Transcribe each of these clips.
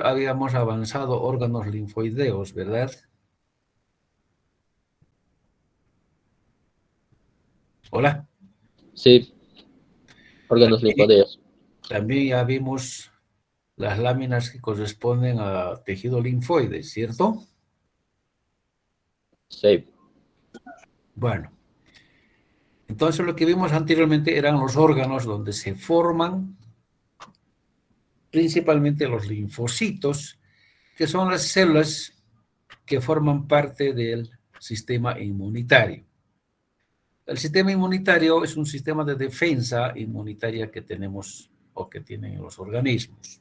habíamos avanzado órganos linfoideos, ¿verdad? Hola. Sí, órganos También, linfoideos. también ya vimos las láminas que corresponden a tejido linfoide, ¿cierto? Sí, Bueno, entonces lo que vimos anteriormente eran los órganos donde se forman principalmente los linfocitos, que son las células que forman parte del sistema inmunitario. El sistema inmunitario es un sistema de defensa inmunitaria que tenemos o que tienen los organismos.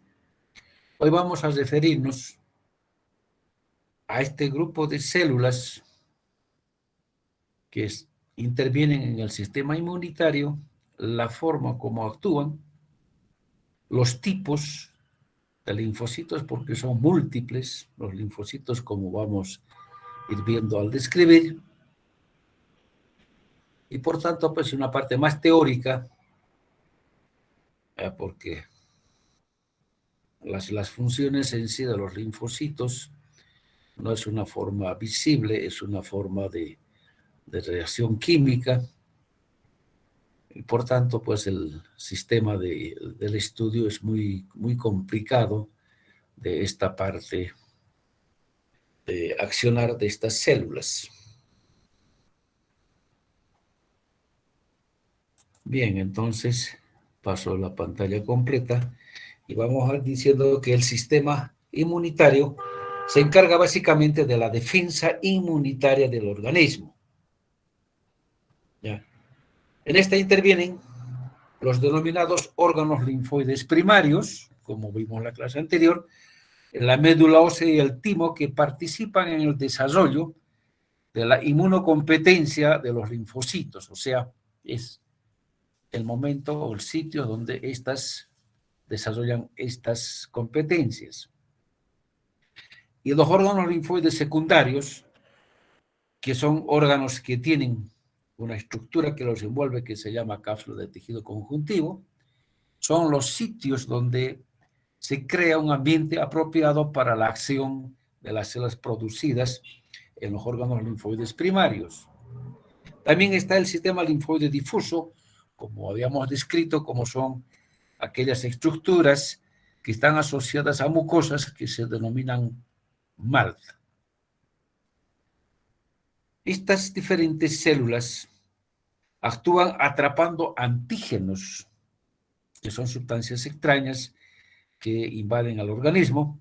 Hoy vamos a referirnos a este grupo de células que intervienen en el sistema inmunitario, la forma como actúan, los tipos de linfocitos, porque son múltiples los linfocitos, como vamos a ir viendo al describir, y por tanto, pues una parte más teórica, porque las funciones en sí de los linfocitos no es una forma visible, es una forma de reacción química, y por tanto, pues el sistema del estudio es muy complicado de esta parte de accionar de estas células. Bien, entonces paso la pantalla completa y vamos a ir diciendo que el sistema inmunitario se encarga básicamente de la defensa inmunitaria del organismo. ¿Ya? En esta intervienen los denominados órganos linfoides primarios, como vimos en la clase anterior, la médula ósea y el timo, que participan en el desarrollo de la inmunocompetencia de los linfocitos, o sea, es el momento o el sitio donde estas desarrollan estas competencias. Y los órganos linfoides secundarios, que son órganos que tienen una estructura que los envuelve, que se llama cápsula de tejido conjuntivo, son los sitios donde se crea un ambiente apropiado para la acción de las células producidas en los órganos linfoides primarios. También está el sistema linfoide difuso, como habíamos descrito, como son aquellas estructuras que están asociadas a mucosas que se denominan MALT. Estas diferentes células actúan atrapando antígenos, que son sustancias extrañas que invaden al organismo,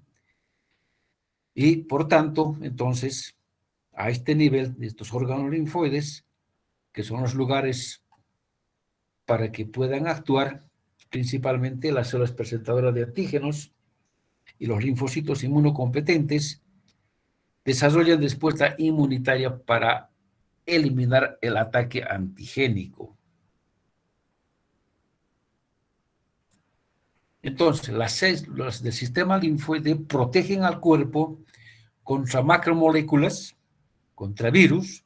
y por tanto, entonces, a este nivel de estos órganos linfoides, que son los lugares para que puedan actuar, principalmente las células presentadoras de antígenos y los linfocitos inmunocompetentes, desarrollan respuesta inmunitaria para eliminar el ataque antigénico. Entonces, las células del sistema linfoide protegen al cuerpo contra macromoléculas, contra virus,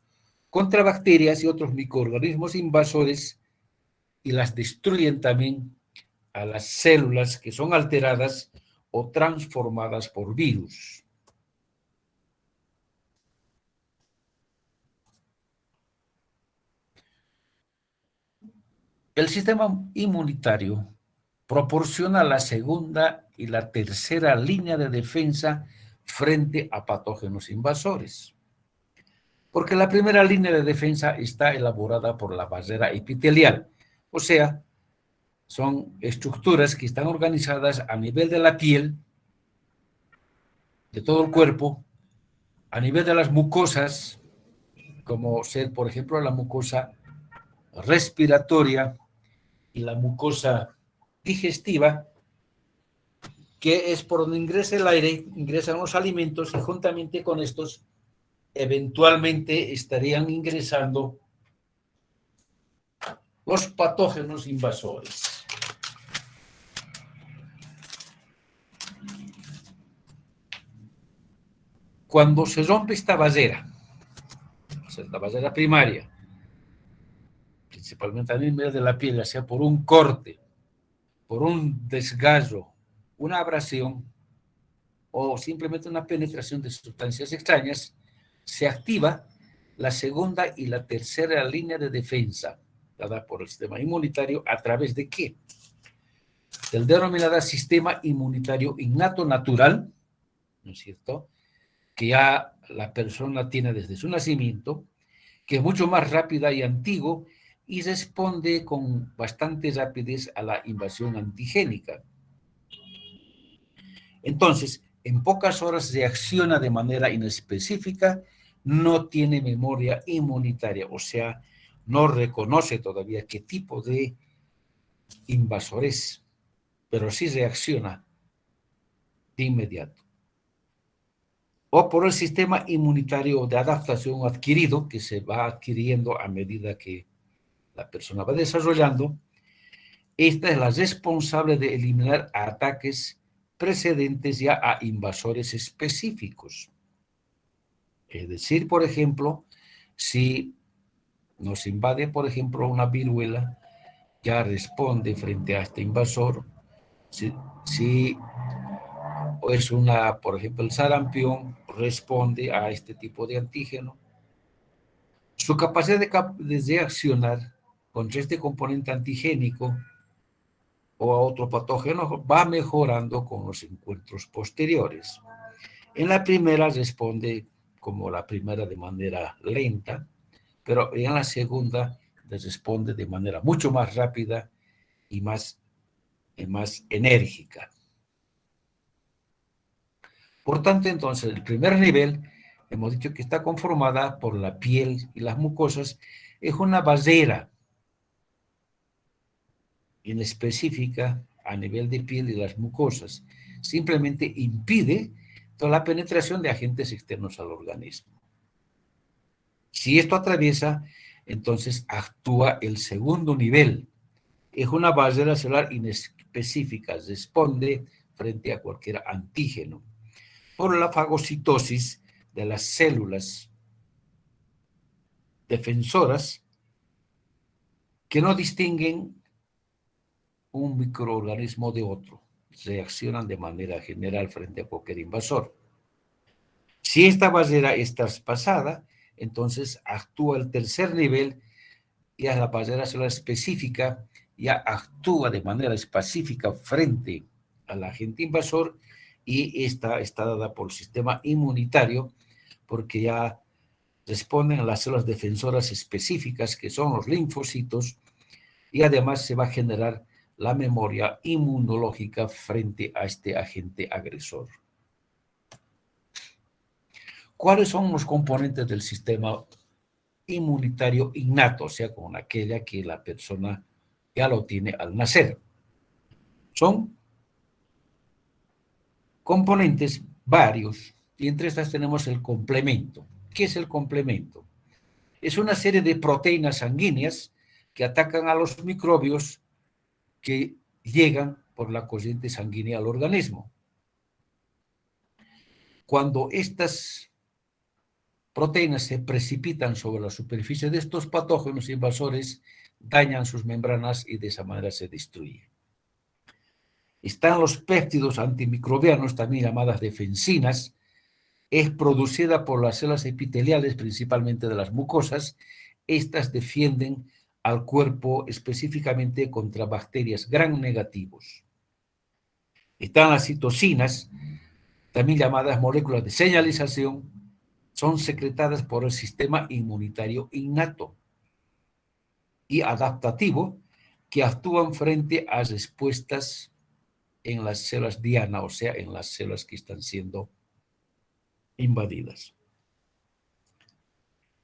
contra bacterias y otros microorganismos invasores, y las destruyen también a las células que son alteradas o transformadas por virus. El sistema inmunitario proporciona la segunda y la tercera línea de defensa frente a patógenos invasores, porque la primera línea de defensa está elaborada por la barrera epitelial, o sea, son estructuras que están organizadas a nivel de la piel, de todo el cuerpo, a nivel de las mucosas, como ser, por ejemplo, la mucosa respiratoria y la mucosa digestiva, que es por donde ingresa el aire, ingresan los alimentos, y juntamente con estos eventualmente estarían ingresando los patógenos invasores. Cuando se rompe esta barrera, o sea, la barrera primaria, principalmente a nivel de la piel, ya sea por un corte, por un desgarro, una abrasión, o simplemente una penetración de sustancias extrañas, se activa la segunda y la tercera línea de defensa dada por el sistema inmunitario. ¿A través de qué? Del denominado sistema inmunitario innato natural, ¿no es cierto?, que ya la persona tiene desde su nacimiento, que es mucho más rápida y antiguo y responde con bastante rapidez a la invasión antigénica. Entonces, en pocas horas reacciona de manera inespecífica, no tiene memoria inmunitaria, o sea, no reconoce todavía qué tipo de invasor es, pero sí reacciona de inmediato. O por el sistema inmunitario de adaptación adquirido, que se va adquiriendo a medida que la persona va desarrollando. Esta es la responsable de eliminar ataques precedentes ya a invasores específicos. Es decir, por ejemplo, si nos invade, por ejemplo, una viruela, ya responde frente a este invasor. Si es por ejemplo, el sarampión, responde a este tipo de antígeno. Su capacidad de reaccionar contra este componente antigénico o a otro patógeno va mejorando con los encuentros posteriores. En la primera responde como la primera de manera lenta, pero en la segunda responde de manera mucho más rápida y más enérgica. Por tanto, entonces, el primer nivel, hemos dicho que está conformada por la piel y las mucosas, es una barrera inespecífica a nivel de piel y las mucosas. Simplemente impide toda la penetración de agentes externos al organismo. Si esto atraviesa, entonces actúa el segundo nivel. Es una barrera celular inespecífica, responde frente a cualquier antígeno. Por la fagocitosis de las células defensoras que no distinguen un microorganismo de otro, reaccionan de manera general frente a cualquier invasor. Si esta barrera es traspasada, entonces actúa el tercer nivel, y a la barrera celular específica ya actúa de manera específica frente al agente invasor, y esta está dada por el sistema inmunitario, porque ya responden a las células defensoras específicas, que son los linfocitos, y además se va a generar la memoria inmunológica frente a este agente agresor. ¿Cuáles son los componentes del sistema inmunitario innato? O sea, con aquella que la persona ya lo tiene al nacer. Son componentes varios, y entre estas tenemos el complemento. ¿Qué es el complemento? Es una serie de proteínas sanguíneas que atacan a los microbios que llegan por la corriente sanguínea al organismo. Cuando estas proteínas se precipitan sobre la superficie de estos patógenos invasores, dañan sus membranas y de esa manera se destruye. Están los péptidos antimicrobianos, también llamadas defensinas. Es producida por las células epiteliales, principalmente de las mucosas. Estas defienden al cuerpo específicamente contra bacterias gram negativos. Están las citocinas, también llamadas moléculas de señalización, son secretadas por el sistema inmunitario innato y adaptativo, que actúan frente a respuestas en las células diana, o sea, en las células que están siendo invadidas.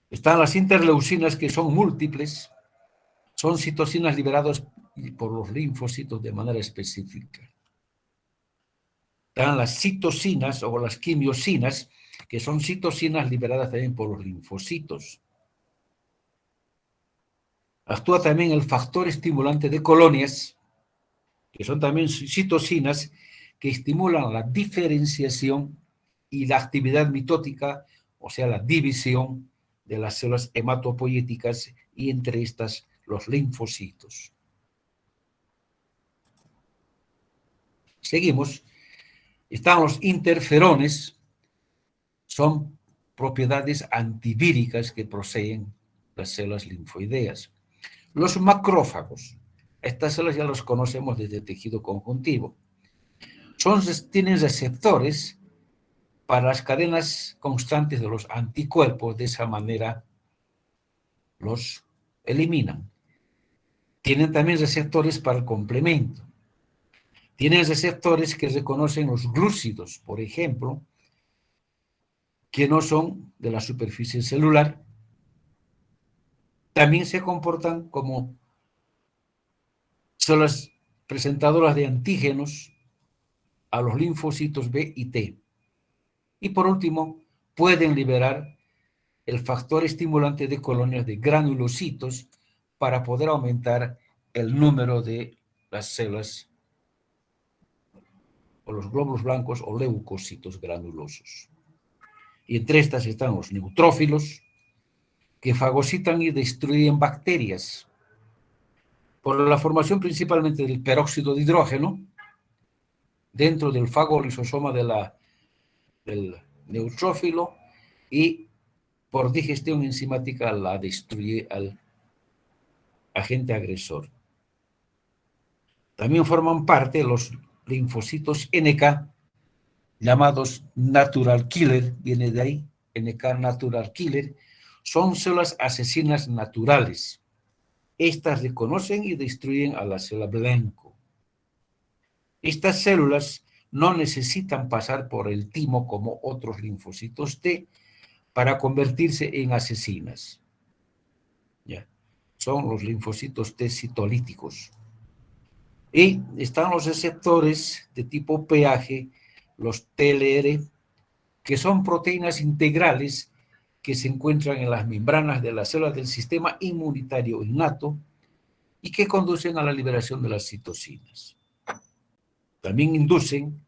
Están las interleucinas, que son múltiples, son citocinas liberadas por los linfocitos de manera específica. Están las citocinas o las quimiosinas, que son citocinas liberadas también por los linfocitos. Actúa también el factor estimulante de colonias, que son también citocinas que estimulan la diferenciación y la actividad mitótica, o sea, la división de las células hematopoyéticas, y entre estas los linfocitos. Seguimos. Están los interferones, son propiedades antivíricas que poseen las células linfoideas. Los macrófagos, estas células ya las conocemos desde el tejido conjuntivo, tienen receptores para las cadenas constantes de los anticuerpos, de esa manera los eliminan. Tienen también receptores para el complemento. Tienen receptores que reconocen los glúcidos, por ejemplo, que no son de la superficie celular. También se comportan como células presentadoras de antígenos a los linfocitos B y T. Y por último, pueden liberar el factor estimulante de colonias de granulocitos para poder aumentar el número de las células o los glóbulos blancos o leucocitos granulosos. Y entre estas están los neutrófilos, que fagocitan y destruyen bacterias por la formación principalmente del peróxido de hidrógeno dentro del fagolisosoma del neutrófilo, y por digestión enzimática la destruye al agente agresor. También forman parte los linfocitos NK, llamados natural killer, viene de ahí, NK natural killer, son células asesinas naturales. Estas reconocen y destruyen a la célula blanco. Estas células no necesitan pasar por el timo como otros linfocitos T para convertirse en asesinas. ¿Ya? Son los linfocitos T citolíticos. Y están los receptores de tipo pH, los TLR, que son proteínas integrales que se encuentran en las membranas de las células del sistema inmunitario innato y que conducen a la liberación de las citocinas. También inducen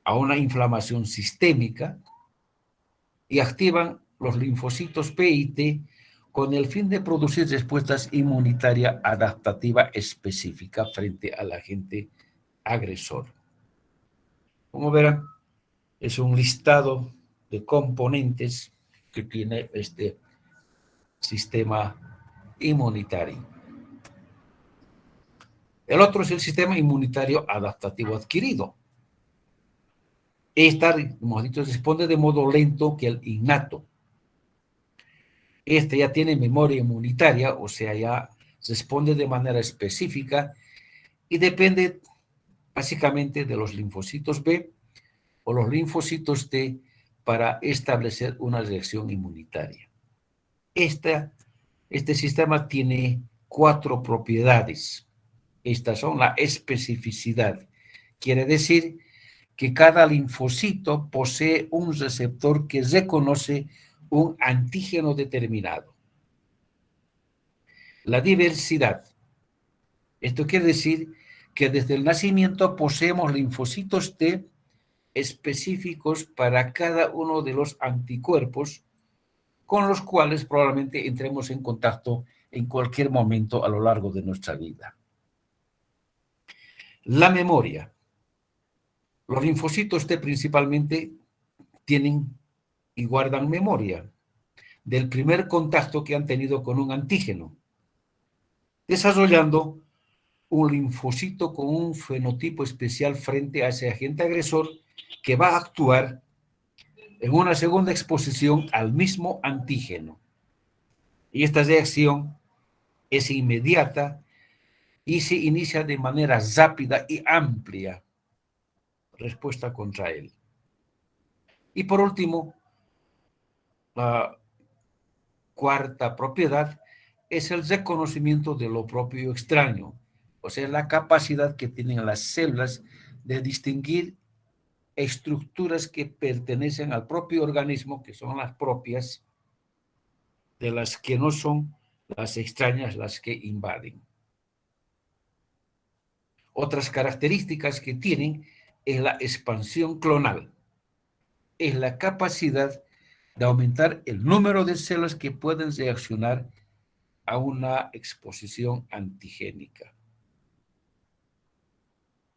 a una inflamación sistémica y activan los linfocitos P y T con el fin de producir respuestas inmunitarias adaptativas específicas frente al agente agresor. Como verán, es un listado de componentes que tiene este sistema inmunitario. El otro es el sistema inmunitario adaptativo adquirido. Este, como hemos dicho, responde de modo lento que el innato. Este ya tiene memoria inmunitaria, o sea, ya responde de manera específica y depende básicamente de los linfocitos B o los linfocitos T para establecer una reacción inmunitaria. Este sistema tiene 4 propiedades. Estas son la especificidad. Quiere decir que cada linfocito posee un receptor que reconoce un antígeno determinado. La diversidad. Esto quiere decir que desde el nacimiento poseemos linfocitos T específicos para cada uno de los anticuerpos con los cuales probablemente entremos en contacto en cualquier momento a lo largo de nuestra vida. La memoria. Los linfocitos T principalmente tienen y guardan memoria del primer contacto que han tenido con un antígeno, desarrollando un linfocito con un fenotipo especial frente a ese agente agresor que va a actuar en una segunda exposición al mismo antígeno. Y esta reacción es inmediata y se inicia de manera rápida y amplia respuesta contra él. Y por último, la cuarta propiedad es el reconocimiento de lo propio y extraño, o sea, la capacidad que tienen las células de distinguir estructuras que pertenecen al propio organismo, que son las propias, de las que no son las extrañas, las que invaden. Otras características que tienen es la expansión clonal, es la capacidad de aumentar el número de células que pueden reaccionar a una exposición antigénica.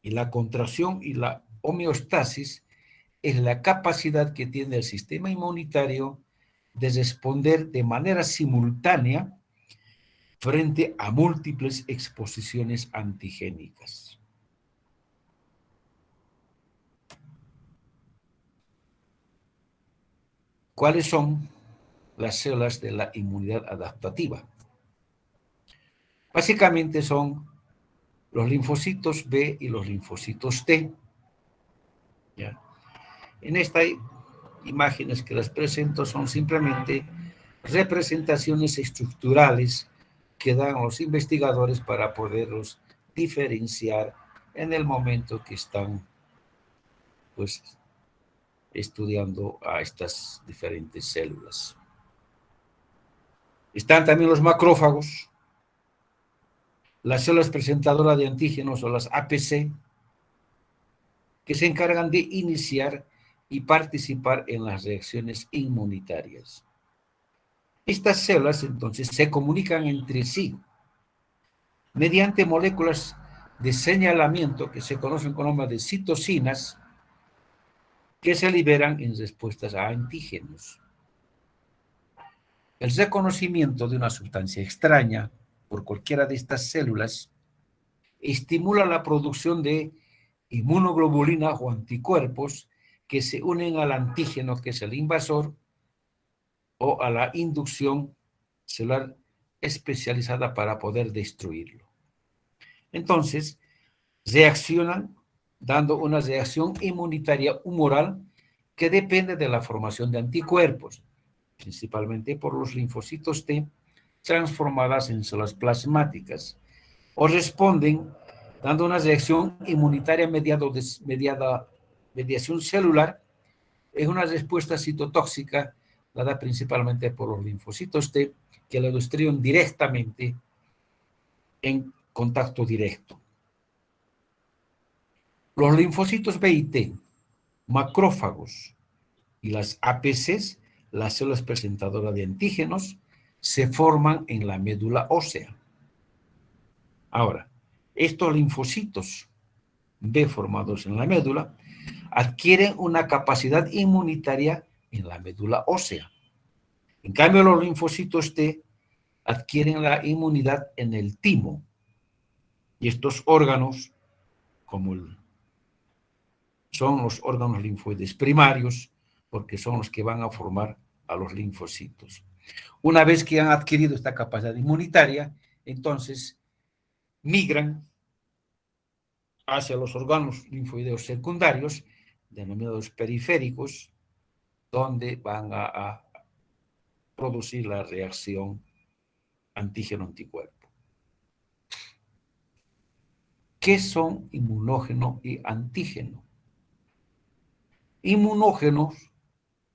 Y la contracción y la homeostasis es la capacidad que tiene el sistema inmunitario de responder de manera simultánea frente a múltiples exposiciones antigénicas. ¿Cuáles son las células de la inmunidad adaptativa? Básicamente son los linfocitos B y los linfocitos T. ¿Ya? En estas imágenes que les presento son simplemente representaciones estructurales que dan a los investigadores para poderlos diferenciar en el momento que están pues estudiando a estas diferentes células. Están también los macrófagos, las células presentadoras de antígenos o las APC, que se encargan de iniciar y participar en las reacciones inmunitarias. Estas células entonces se comunican entre sí mediante moléculas de señalamiento que se conocen con el nombre de citocinas, que se liberan en respuestas a antígenos. El reconocimiento de una sustancia extraña por cualquiera de estas células estimula la producción de inmunoglobulina o anticuerpos que se unen al antígeno, que es el invasor, o a la inducción celular especializada para poder destruirlo. Entonces, reaccionan dando una reacción inmunitaria humoral que depende de la formación de anticuerpos, principalmente por los linfocitos T transformadas en células plasmáticas, o responden dando una reacción inmunitaria mediación celular. Es una respuesta citotóxica dada principalmente por los linfocitos T que la destruyen directamente en contacto directo. Los linfocitos B y T, macrófagos y las APCs, las células presentadoras de antígenos, se forman en la médula ósea. Ahora, estos linfocitos B formados en la médula adquieren una capacidad inmunitaria en la médula ósea. En cambio, los linfocitos T adquieren la inmunidad en el timo. Y estos órganos, son los órganos linfoides primarios, porque son los que van a formar a los linfocitos. Una vez que han adquirido esta capacidad inmunitaria, entonces migran hacia los órganos linfoideos secundarios, denominados periféricos, donde van a producir la reacción antígeno-anticuerpo. ¿Qué son inmunógeno y antígeno? Inmunógenos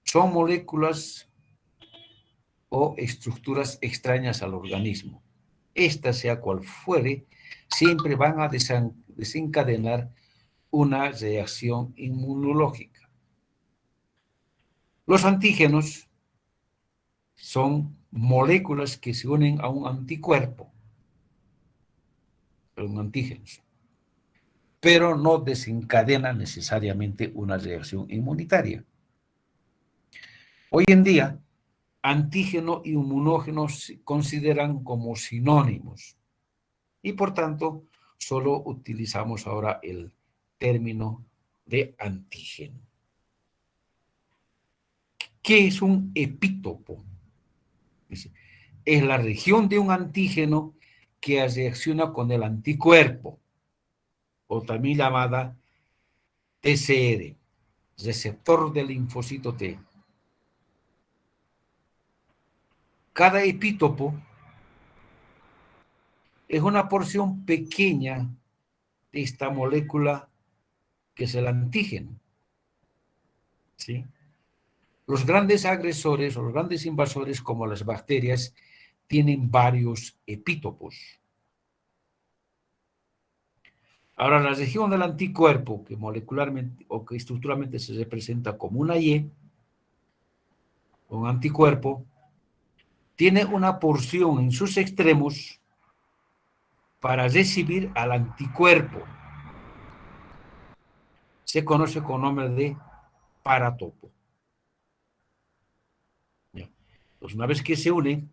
son moléculas o estructuras extrañas al organismo. Esta, sea cual fuere, siempre van a desencadenar una reacción inmunológica. Los antígenos son moléculas que se unen a un anticuerpo, son antígenos, pero no desencadenan necesariamente una reacción inmunitaria. Hoy en día, antígeno y inmunógeno se consideran como sinónimos y por tanto solo utilizamos ahora el término de antígeno. ¿Qué es un epítopo? Es la región de un antígeno que reacciona con el anticuerpo, o también llamada TCR, receptor del linfocito T. Cada epítopo es una porción pequeña de esta molécula que es el antígeno. ¿Sí? Los grandes agresores o los grandes invasores, como las bacterias, tienen varios epítopos. Ahora, la región del anticuerpo, que molecularmente o que estructuralmente se representa como una Y, un anticuerpo, tiene una porción en sus extremos para recibir al anticuerpo. se conoce con nombre de paratopo. Entonces, una vez que se une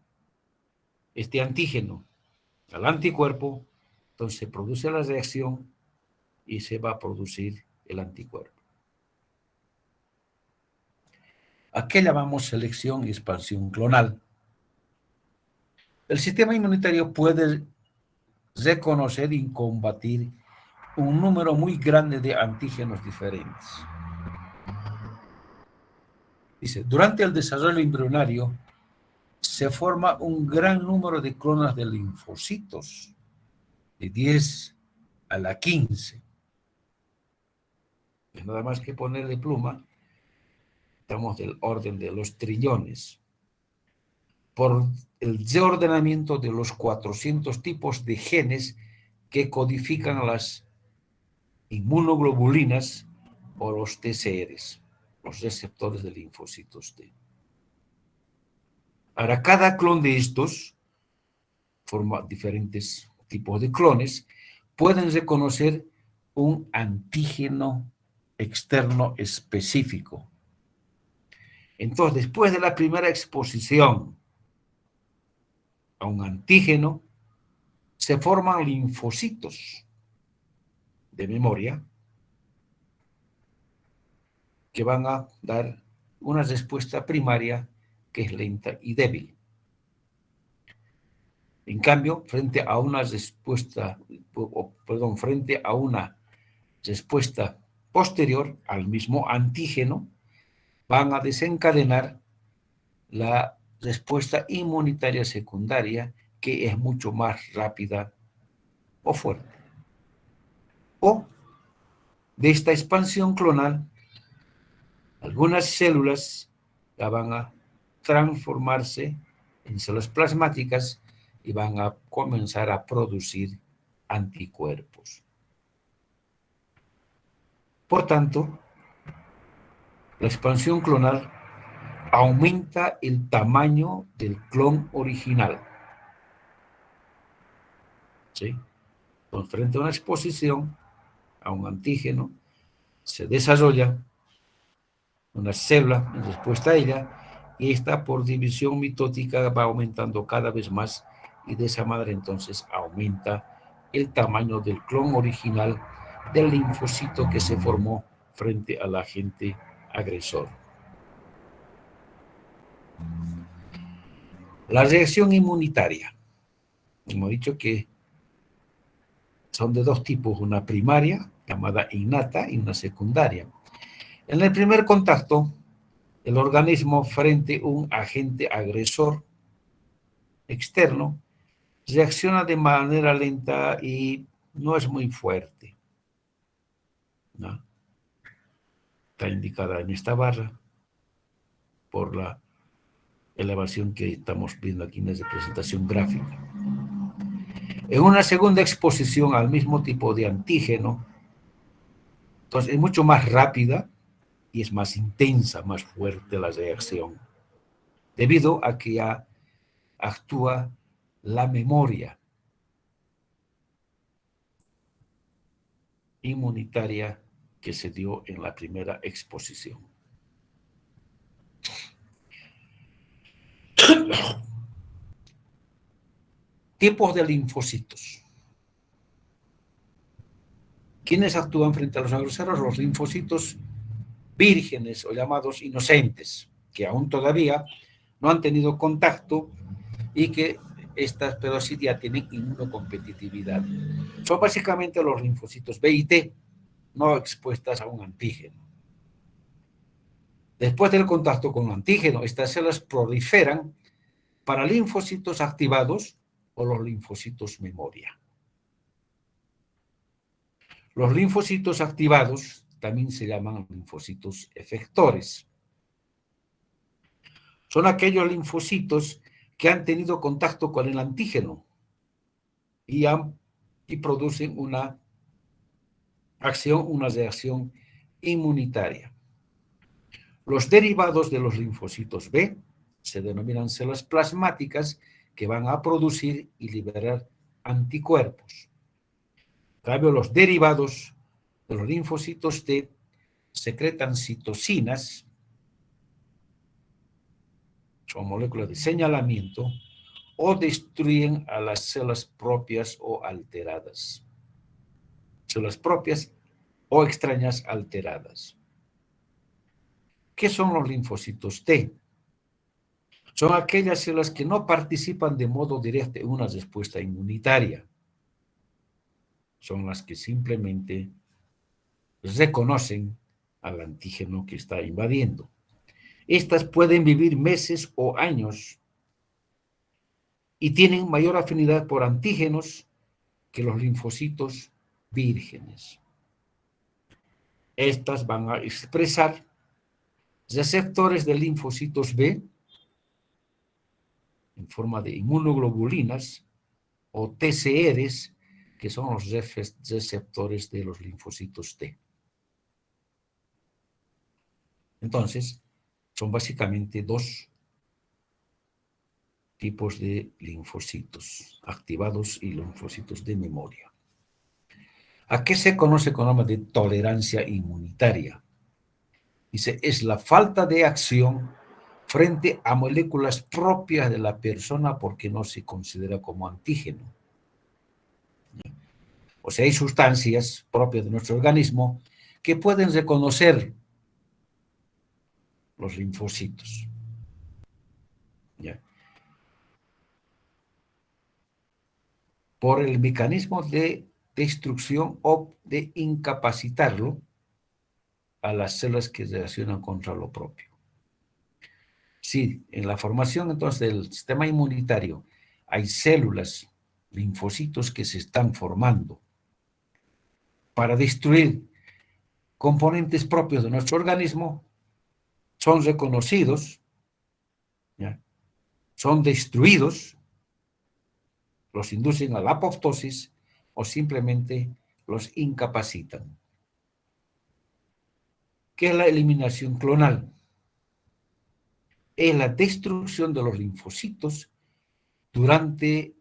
este antígeno al anticuerpo, entonces se produce la reacción y se va a producir el anticuerpo. ¿A qué llamamos selección y expansión clonal? El sistema inmunitario puede reconocer y combatir un número muy grande de antígenos diferentes. Dice, durante el desarrollo embrionario se forma un gran número de clonas de linfocitos, de 10 a la 15. Es nada más que ponerle pluma, estamos del orden de los trillones. Por el reordenamiento de los 400 tipos de genes que codifican las inmunoglobulinas o los TCRs, los receptores de linfocitos T. Ahora, cada clon de estos forma diferentes tipos de clones, pueden reconocer un antígeno externo específico. Entonces, después de la primera exposición a un antígeno, se forman linfocitos de memoria que van a dar una respuesta primaria que es lenta y débil. En cambio, frente a una respuesta posterior al mismo antígeno, van a desencadenar la respuesta inmunitaria secundaria, que es mucho más rápida o fuerte. O de esta expansión clonal, algunas células ya van a transformarse en células plasmáticas y van a comenzar a producir anticuerpos. Por tanto, la expansión clonal aumenta el tamaño del clon original. ¿Sí? Entonces, frente a una exposición a un antígeno, se desarrolla una célula en respuesta a ella, y esta por división mitótica va aumentando cada vez más, y de esa manera entonces aumenta el tamaño del clon original del linfocito que se formó frente al agente agresor. La reacción inmunitaria. Hemos dicho que son de dos tipos, una primaria, llamada innata, y una secundaria. En el primer contacto, el organismo frente a un agente agresor externo reacciona de manera lenta y no es muy fuerte, ¿no? Está indicada en esta barra por la elevación que estamos viendo aquí en la representación gráfica. En una segunda exposición al mismo tipo de antígeno, entonces es mucho más rápida y es más intensa, más fuerte la reacción, debido a que ya actúa la memoria inmunitaria que se dio en la primera exposición. Tipos de linfocitos. ¿Quiénes actúan frente a los agresores? Los linfocitos vírgenes o llamados inocentes, que aún todavía no han tenido contacto y que estas, pero sí ya tienen inmunocompetitividad. Son básicamente los linfocitos B y T, no expuestas a un antígeno. Después del contacto con un antígeno, estas células proliferan para linfocitos activados o los linfocitos memoria. Los linfocitos activados también se llaman linfocitos efectores. Son aquellos linfocitos que han tenido contacto con el antígeno y producen una reacción inmunitaria. Los derivados de los linfocitos B se denominan células plasmáticas, que van a producir y liberar anticuerpos. En cambio, los derivados de los linfocitos T secretan citocinas, son moléculas de señalamiento, o destruyen a las células propias o alteradas. Células propias o extrañas alteradas. ¿Qué son los linfocitos T? Son aquellas células que no participan de modo directo en una respuesta inmunitaria. Son las que simplemente reconocen al antígeno que está invadiendo. Estas pueden vivir meses o años y tienen mayor afinidad por antígenos que los linfocitos vírgenes. Estas van a expresar receptores de linfocitos B en forma de inmunoglobulinas o TCRs, que son los receptores de los linfocitos T. Entonces, son básicamente dos tipos de linfocitos activados y linfocitos de memoria. ¿A qué se conoce con nombre de tolerancia inmunitaria? Dice, es la falta de acción frente a moléculas propias de la persona porque no se considera como antígeno. O sea, hay sustancias propias de nuestro organismo que pueden reconocer los linfocitos. ¿Ya? Por el mecanismo de destrucción o de incapacitarlo a las células que reaccionan contra lo propio. Sí, en la formación entonces del sistema inmunitario hay células, linfocitos que se están formando para destruir componentes propios de nuestro organismo, son reconocidos, ¿ya? Son destruidos, los inducen a la apoptosis o simplemente los incapacitan. ¿Qué es la eliminación clonal? Es la destrucción de los linfocitos durante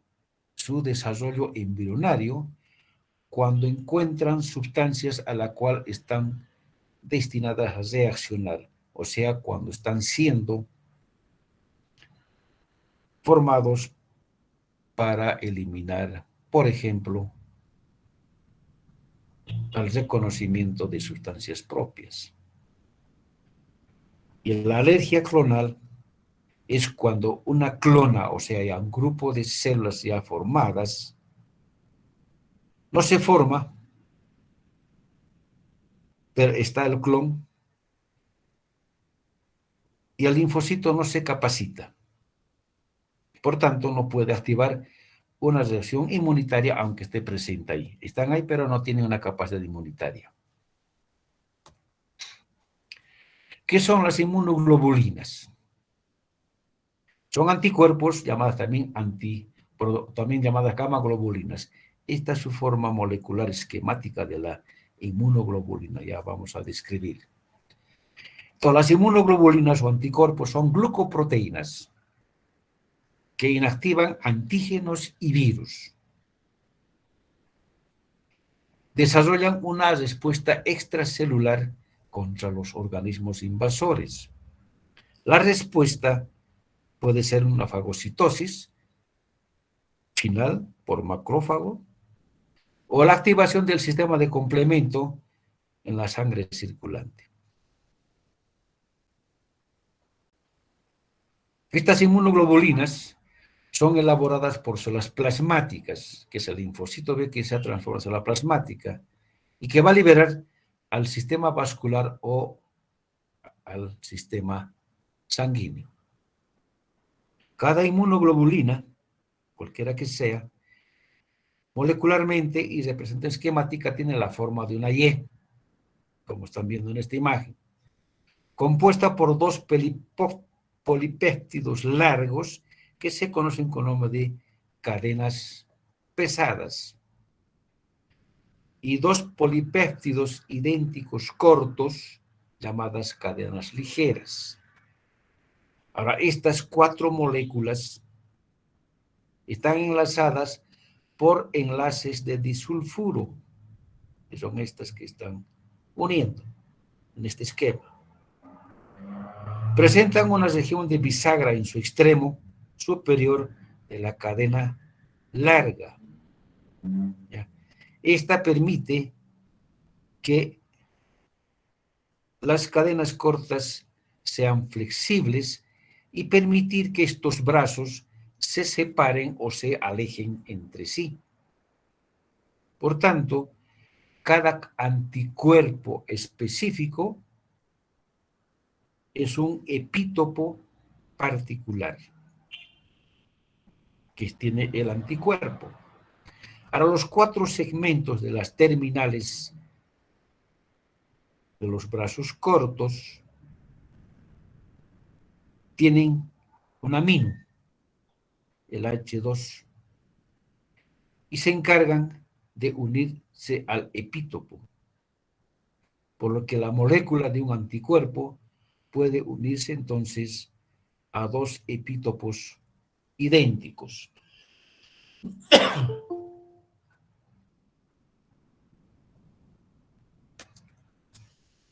su desarrollo embrionario cuando encuentran sustancias a la cual están destinadas a reaccionar, o sea, cuando están siendo formados para eliminar, por ejemplo, el reconocimiento de sustancias propias. Y la alergia clonal es cuando una clona, o sea, ya un grupo de células ya formadas, no se forma, pero está el clon y el linfocito no se capacita. Por tanto, no puede activar una reacción inmunitaria aunque esté presente ahí. Están ahí, pero no tienen una capacidad inmunitaria. ¿Qué son las inmunoglobulinas? Son anticuerpos llamadas también llamadas gamma-globulinas. Esta es su forma molecular esquemática de la inmunoglobulina, ya vamos a describir. Todas las inmunoglobulinas o anticuerpos son glucoproteínas que inactivan antígenos y virus. Desarrollan una respuesta extracelular contra los organismos invasores. La respuesta puede ser una fagocitosis final por macrófago o la activación del sistema de complemento en la sangre circulante. Estas inmunoglobulinas son elaboradas por células plasmáticas, que es el linfocito B que se ha transformado en célula plasmática y que va a liberar al sistema vascular o al sistema sanguíneo. Cada inmunoglobulina, cualquiera que sea, molecularmente y representación esquemática tiene la forma de una Y, como están viendo en esta imagen, compuesta por dos polipéptidos largos que se conocen con nombre de cadenas pesadas y dos polipéptidos idénticos cortos llamadas cadenas ligeras. Ahora, estas cuatro moléculas están enlazadas por enlaces de disulfuro, que son estas que están uniendo. en este esquema. Presentan una región de bisagra en su extremo superior de la cadena larga. ¿Ya? Esta permite que las cadenas cortas sean flexibles y permitir que estos brazos se separen o se alejen entre sí. Por tanto, cada anticuerpo específico es un epítopo particular que tiene el anticuerpo. Ahora, los 4 segmentos de las terminales de los brazos cortos tienen un amino, el H2, y se encargan de unirse al epítopo, por lo que la molécula de un anticuerpo puede unirse entonces a 2 epítopos idénticos.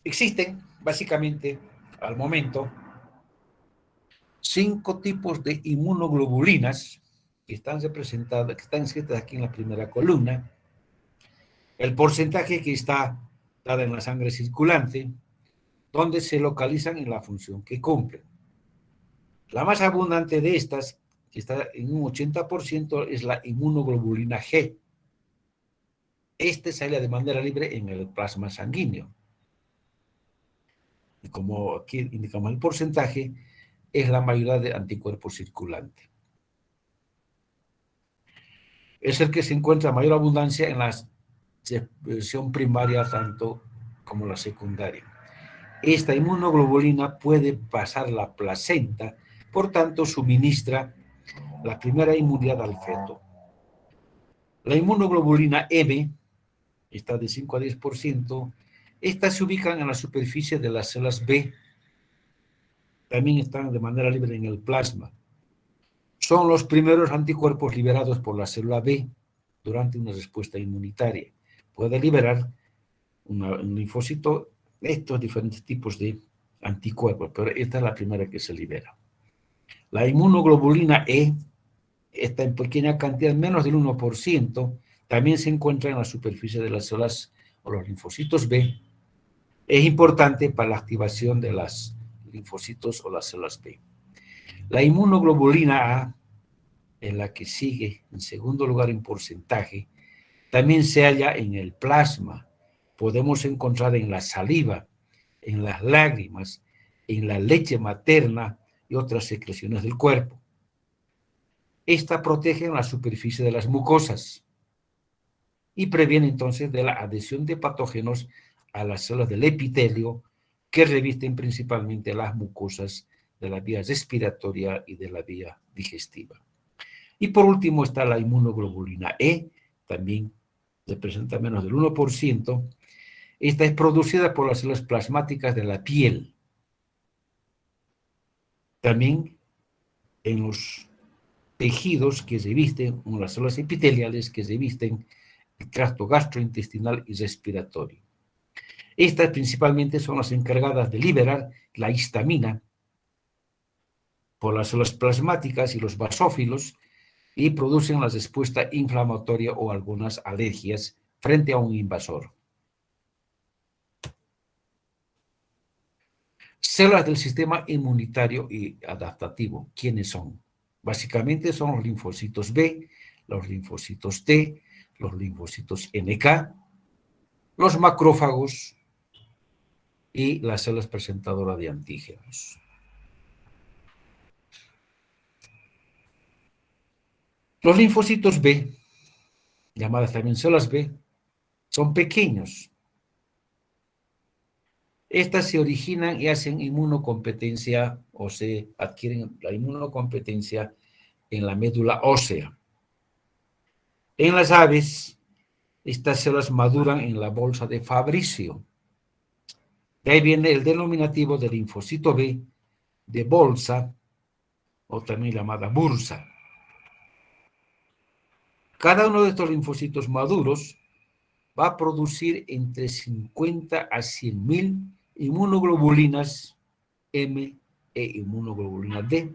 Existen, básicamente, al momento, 5 tipos de inmunoglobulinas que están representadas, que están escritas aquí en la primera columna. El porcentaje que está dado en la sangre circulante, donde se localizan en la función que cumplen. La más abundante de estas, que está en un 80%, es la inmunoglobulina G. Este sale de manera libre en el plasma sanguíneo. Y como aquí indicamos el porcentaje, es la mayoría de anticuerpos circulantes. Es el que se encuentra mayor abundancia en la versión primaria tanto como la secundaria. Esta inmunoglobulina puede pasar la placenta, por tanto suministra la primera inmunidad al feto. La inmunoglobulina M está de 5 a 10%. Estas se ubican en la superficie de las células B. También están de manera libre en el plasma. Son los primeros anticuerpos liberados por la célula B durante una respuesta inmunitaria. Puede liberar un linfocito, estos diferentes tipos de anticuerpos, pero esta es la primera que se libera. La inmunoglobulina E, está en pequeña cantidad, menos del 1%, también se encuentra en la superficie de las células o los linfocitos B. Es importante para la activación de los linfocitos o las células B. La inmunoglobulina A, en la que sigue en segundo lugar en porcentaje, también se halla en el plasma. Podemos encontrar en la saliva, en las lágrimas, en la leche materna y otras secreciones del cuerpo. Esta protege la superficie de las mucosas y previene entonces de la adhesión de patógenos a las células del epitelio que revisten principalmente las mucosas de la vía respiratoria y de la vía digestiva. Y por último está la inmunoglobulina E, también representa menos del 1%. Esta es producida por las células plasmáticas de la piel. También en los tejidos que revisten, en las células epiteliales que revisten el tracto gastrointestinal y respiratorio. Estas principalmente son las encargadas de liberar la histamina por las células plasmáticas y los basófilos y producen la respuesta inflamatoria o algunas alergias frente a un invasor. Células del sistema inmunitario y adaptativo, ¿quiénes son? Básicamente son los linfocitos B, los linfocitos T, los linfocitos NK, los macrófagos y las células presentadoras de antígenos. Los linfocitos B, llamadas también células B, son pequeños. Estas se originan y hacen inmunocompetencia o se adquieren la inmunocompetencia en la médula ósea. En las aves, estas células maduran en la bolsa de Fabricio. De ahí viene el denominativo de linfocito B de bolsa, o también llamada bursa. Cada uno de estos linfocitos maduros va a producir entre 50 a 100.000 inmunoglobulinas M e inmunoglobulina D,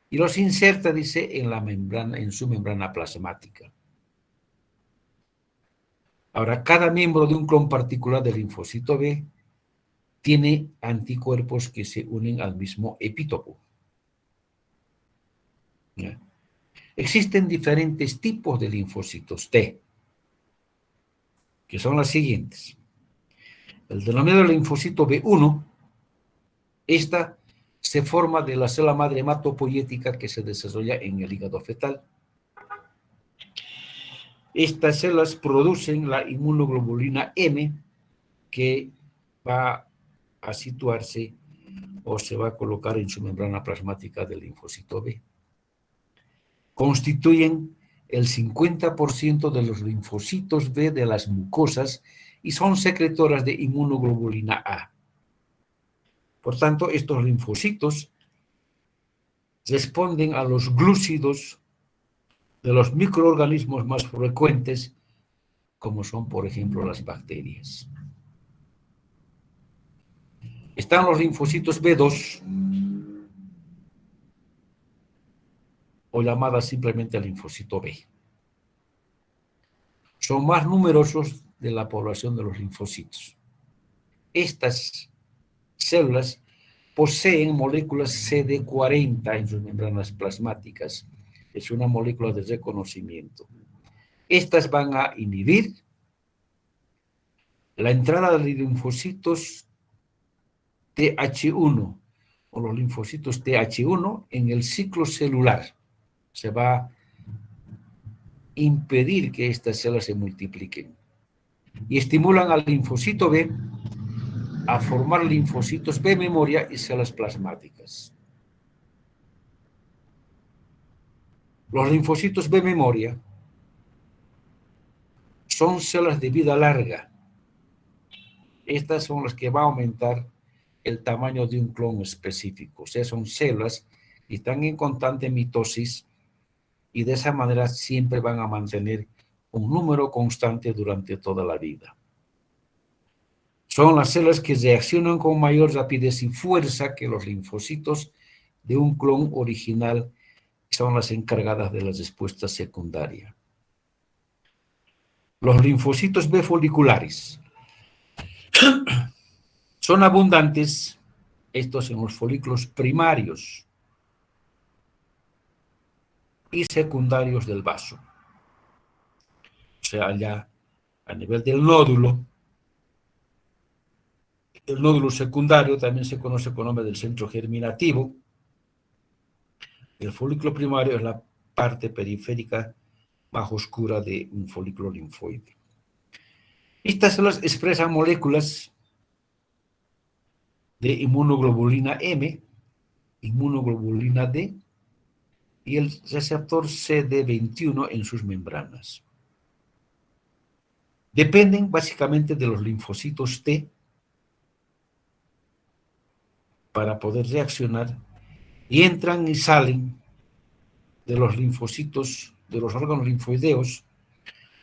y los inserta, dice, en la membrana, en su membrana plasmática. Ahora, cada miembro de un clon particular del linfocito B tiene anticuerpos que se unen al mismo epítopo. ¿Ya? Existen diferentes tipos de linfocitos T, que son las siguientes. El denominado linfocito B1, esta se forma de la célula madre hematopoyética que se desarrolla en el hígado fetal. Estas células producen la inmunoglobulina M, que va a situarse o se va a colocar en su membrana plasmática del linfocito B. Constituyen el 50% de los linfocitos B de las mucosas y son secretoras de inmunoglobulina A. Por tanto, estos linfocitos responden a los glúcidos de los microorganismos más frecuentes, como son, por ejemplo, las bacterias. Están los linfocitos B2, o llamadas simplemente linfocito B. Son más numerosos de la población de los linfocitos. Estas células poseen moléculas CD40 en sus membranas plasmáticas. Es una molécula de reconocimiento. Estas van a inhibir la entrada de linfocitos TH1 o los linfocitos TH1 en el ciclo celular. Se va a impedir que estas células se multipliquen y estimulan al linfocito B a formar linfocitos B memoria y células plasmáticas. Los linfocitos B memoria son células de vida larga. Estas son las que van a aumentar el tamaño de un clon específico. O sea, son células que están en constante mitosis y de esa manera siempre van a mantener un número constante durante toda la vida. Son las células que reaccionan con mayor rapidez y fuerza que los linfocitos de un clon original, son las encargadas de la respuesta secundaria. Los linfocitos B foliculares son abundantes, estos en los folículos primarios y secundarios del vaso. O sea, ya a nivel del nódulo, el nódulo secundario también se conoce con el nombre del centro germinativo. El folículo primario es la parte periférica más oscura de un folículo linfoide. Estas células expresan moléculas de inmunoglobulina M, inmunoglobulina D y el receptor CD21 en sus membranas. Dependen básicamente de los linfocitos T para poder reaccionar y entran y salen de los linfocitos, de los órganos linfoideos,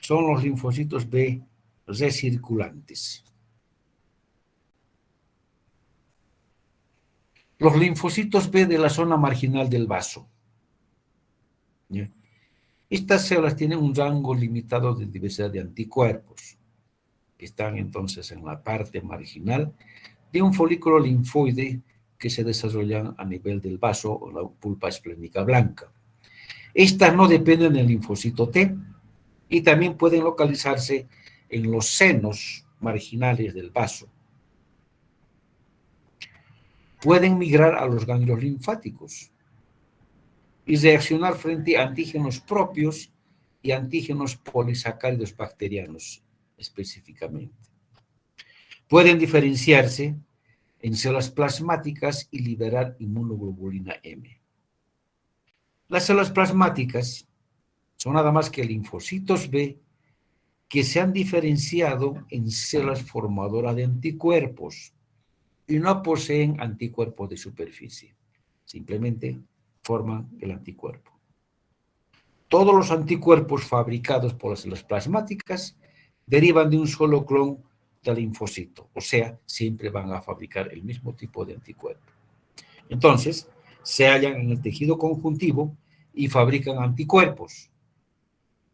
son los linfocitos B recirculantes. Los linfocitos B de la zona marginal del vaso. ¿Ya? Estas células tienen un rango limitado de diversidad de anticuerpos, que están entonces en la parte marginal de un folículo linfoide que se desarrollan a nivel del vaso o la pulpa esplénica blanca. Estas no dependen del linfocito T y también pueden localizarse en los senos marginales del vaso. Pueden migrar a los ganglios linfáticos y reaccionar frente a antígenos propios y antígenos polisacáridos bacterianos específicamente. Pueden diferenciarse en células plasmáticas y liberar inmunoglobulina M. Las células plasmáticas son nada más que linfocitos B que se han diferenciado en células formadoras de anticuerpos y no poseen anticuerpos de superficie. Simplemente forman el anticuerpo. Todos los anticuerpos fabricados por las células plasmáticas derivan de un solo clon del linfocito, o sea, siempre van a fabricar el mismo tipo de anticuerpo. Entonces, se hallan en el tejido conjuntivo y fabrican anticuerpos,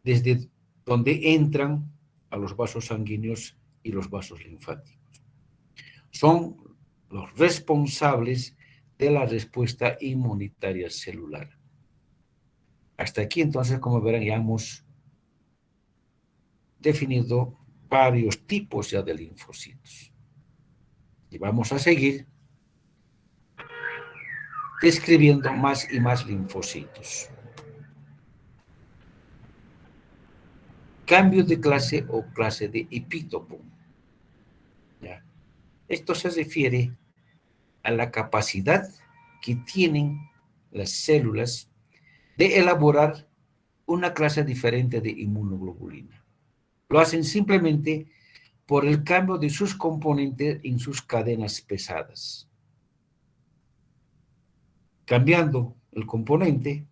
desde donde entran a los vasos sanguíneos y los vasos linfáticos. Son los responsables de la respuesta inmunitaria celular. Hasta aquí, entonces, como verán, ya hemos definido varios tipos ya de linfocitos. Y vamos a seguir describiendo más y más linfocitos. Cambio de clase o clase de epítopo. ¿Ya? Esto se refiere a la capacidad que tienen las células de elaborar una clase diferente de inmunoglobulina. Lo hacen simplemente por el cambio de sus componentes en sus cadenas pesadas. Cambiando el componente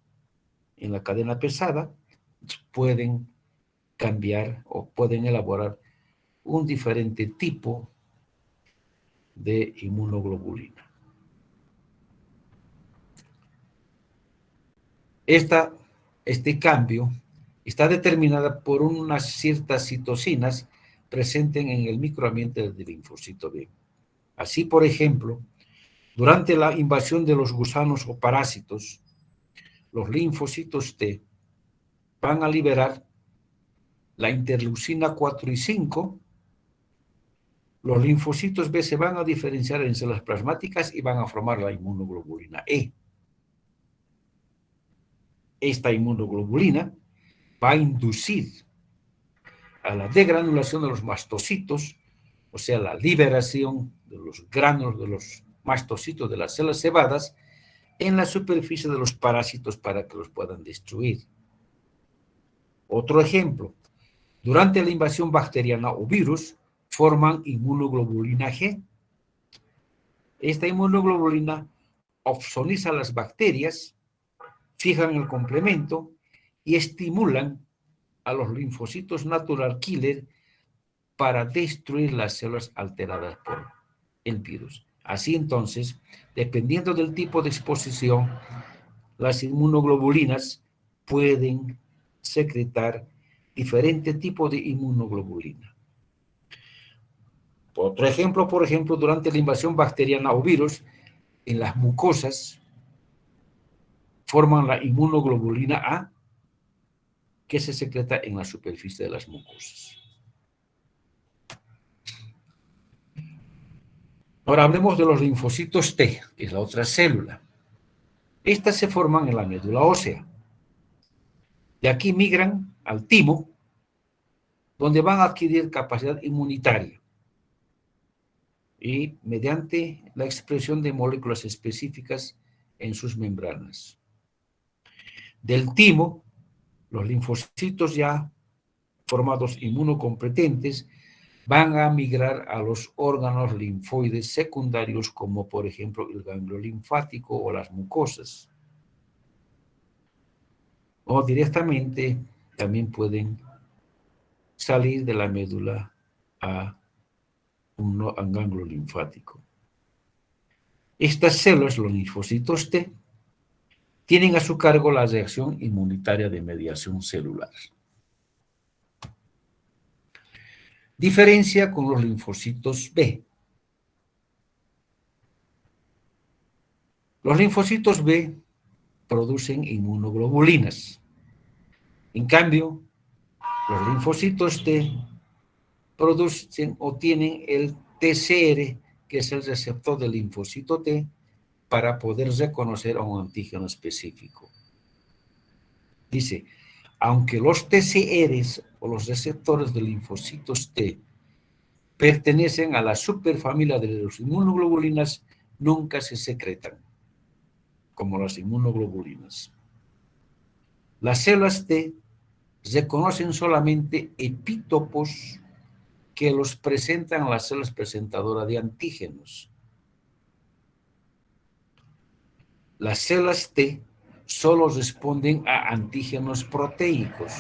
en la cadena pesada, pueden cambiar o pueden elaborar un diferente tipo de inmunoglobulina. Este cambio está determinada por unas ciertas citocinas presentes en el microambiente del linfocito B. Así, por ejemplo, durante la invasión de los gusanos o parásitos, los linfocitos T van a liberar la interleucina 4 y 5. Los linfocitos B se van a diferenciar en células plasmáticas y van a formar la inmunoglobulina E. Esta inmunoglobulina va a inducir a la degranulación de los mastocitos, o sea, la liberación de los gránulos de los mastocitos de las células cebadas en la superficie de los parásitos para que los puedan destruir. Otro ejemplo, durante la invasión bacteriana o virus, forman inmunoglobulina G. Esta inmunoglobulina opsoniza a las bacterias, fijan el complemento y estimulan a los linfocitos natural killer para destruir las células alteradas por el virus. Así entonces, dependiendo del tipo de exposición, las inmunoglobulinas pueden secretar diferente tipo de inmunoglobulina. Otro ejemplo, por ejemplo, durante la invasión bacteriana o virus, en las mucosas forman la inmunoglobulina A, que se secreta en la superficie de las mucosas. Ahora hablemos de los linfocitos T, que es la otra célula. Estas se forman en la médula ósea. De aquí migran al timo, donde van a adquirir capacidad inmunitaria y mediante la expresión de moléculas específicas en sus membranas. Del timo, los linfocitos ya formados inmunocompetentes van a migrar a los órganos linfoides secundarios, como por ejemplo el ganglio linfático o las mucosas. O directamente también pueden salir de la médula a un ganglio linfático. Estas células, los linfocitos T, tienen a su cargo la reacción inmunitaria de mediación celular. Diferencia con los linfocitos B. Los linfocitos B producen inmunoglobulinas. En cambio, los linfocitos T producen o tienen el TCR, que es el receptor del linfocito T, para poder reconocer a un antígeno específico. Dice, aunque los TCRs o los receptores de linfocitos T pertenecen a la superfamilia de las inmunoglobulinas, nunca se secretan, como las inmunoglobulinas. Las células T reconocen solamente epítopos que los presentan a las células presentadoras de antígenos. Las células T solo responden a antígenos proteicos,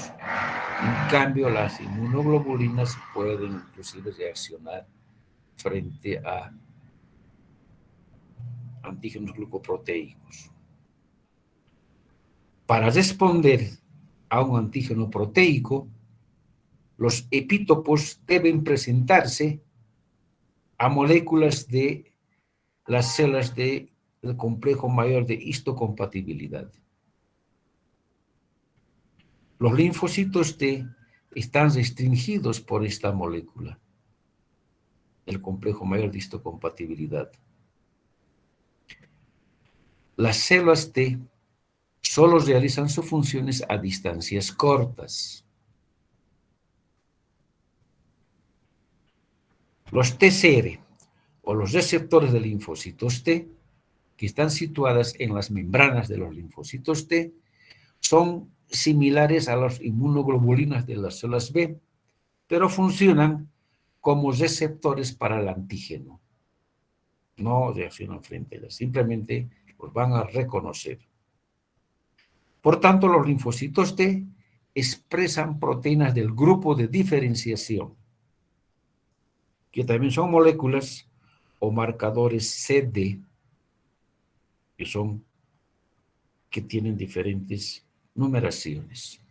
En cambio, las inmunoglobulinas pueden inclusive reaccionar frente a antígenos glucoproteicos. Para responder a un antígeno proteico, los epítopos deben presentarse a moléculas de las células del complejo mayor de histocompatibilidad. Los linfocitos T están restringidos por esta molécula, el complejo mayor de histocompatibilidad. Las células T solo realizan sus funciones a distancias cortas. Los TCR, o los receptores de linfocitos T, que están situadas en las membranas de los linfocitos T, son similares a las inmunoglobulinas de las células B, pero funcionan como receptores para el antígeno. No reaccionan frente a ellas, simplemente los van a reconocer. Por tanto, los linfocitos T expresan proteínas del grupo de diferenciación, que también son moléculas o marcadores CD, que tienen diferentes numeraciones.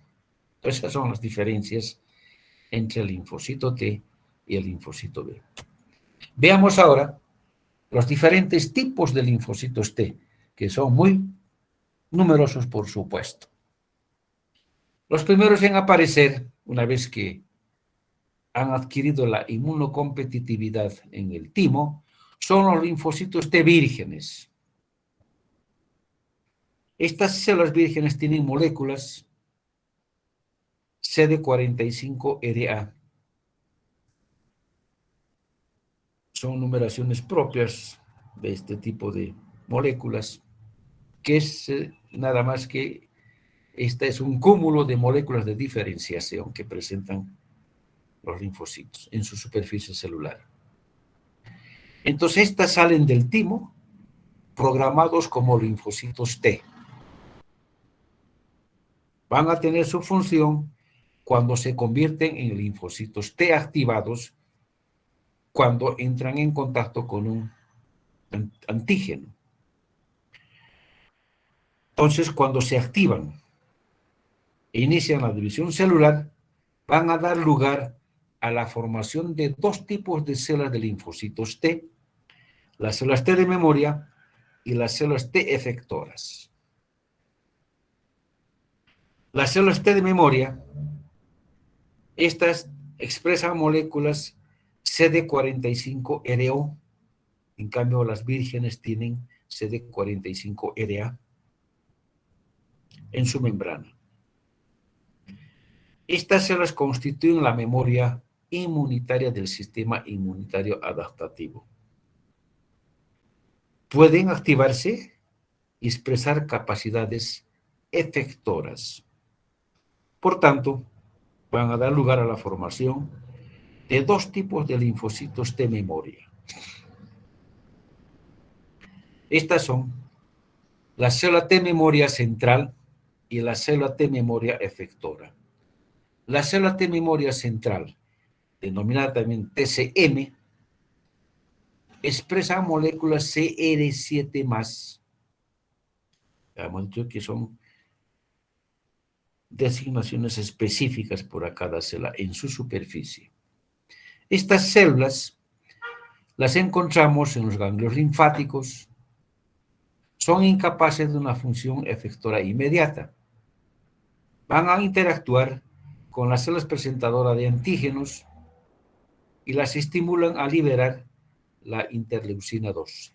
Esas son las diferencias entre el linfocito T y el linfocito B. Veamos ahora los diferentes tipos de linfocitos T, que son muy numerosos, por supuesto. Los primeros en aparecer, una vez que han adquirido la inmunocompetitividad en el timo, son los linfocitos T vírgenes. Estas células vírgenes tienen moléculas CD45RA. Son numeraciones propias de este tipo de moléculas, que es nada más que este es un cúmulo de moléculas de diferenciación que presentan los linfocitos en su superficie celular. Entonces, estas salen del timo programados como linfocitos T. Van a tener su función cuando se convierten en linfocitos T activados, cuando entran en contacto con un antígeno. Entonces, cuando se activan e inician la división celular, van a dar lugar a la formación de dos tipos de células de linfocitos T, las células T de memoria y las células T efectoras. Las células T de memoria, estas expresan moléculas CD45RO, en cambio las vírgenes tienen CD45RA en su membrana. Estas células constituyen la memoria inmunitaria del sistema inmunitario adaptativo. Pueden activarse y expresar capacidades efectoras. Por tanto, van a dar lugar a la formación de dos tipos de linfocitos T memoria. Estas son la célula T memoria central y la célula T memoria efectora. La célula T memoria central, denominada también TCM, expresa moléculas CR7+. Hemos dicho que son designaciones específicas por cada célula en su superficie. Estas células las encontramos en los ganglios linfáticos. Son incapaces de una función efectora inmediata. Van a interactuar con las células presentadoras de antígenos y las estimulan a liberar la interleucina 2.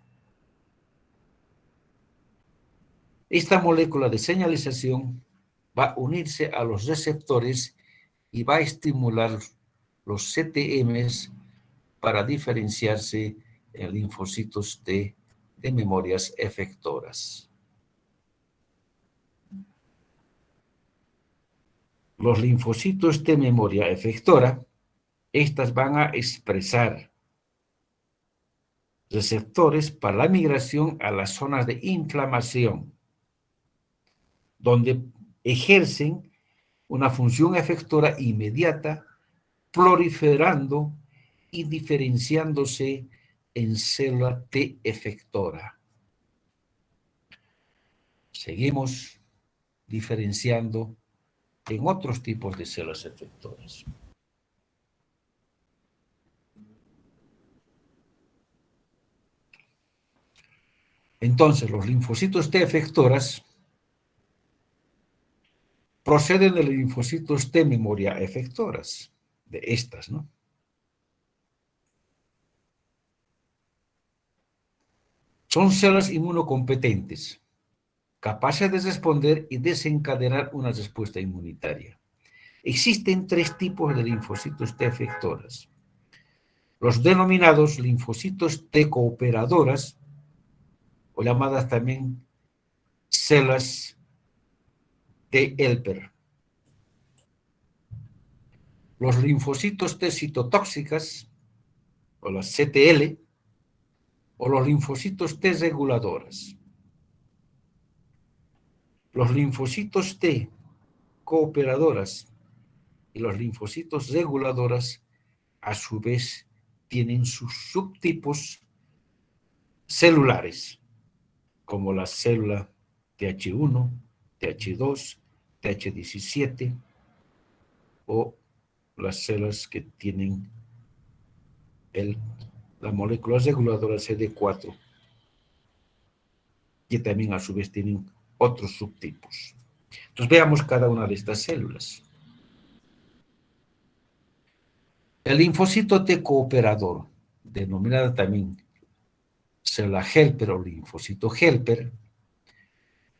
Esta molécula de señalización va a unirse a los receptores y va a estimular los CTMs para diferenciarse en linfocitos T de memorias efectoras. Los linfocitos T memoria efectora, estas van a expresar receptores para la migración a las zonas de inflamación, donde ejercen una función efectora inmediata, proliferando y diferenciándose en célula T efectora. Seguimos diferenciando en otros tipos de células efectoras. Entonces, los linfocitos T efectoras proceden de los linfocitos T memoria efectoras, de estas, ¿no? Son células inmunocompetentes, capaces de responder y desencadenar una respuesta inmunitaria. Existen tres tipos de linfocitos T efectoras. Los denominados linfocitos T cooperadoras, o llamadas también células T helper. Los linfocitos T citotóxicas, o las CTL, o los linfocitos T reguladoras. Los linfocitos T cooperadoras y los linfocitos reguladoras, a su vez, tienen sus subtipos celulares, como la célula TH1, TH2, TH17, o las células que tienen la molécula reguladora CD4, que también a su vez tienen otros subtipos. Entonces veamos cada una de estas células. El linfocito T cooperador, denominada también célula helper o linfocito helper,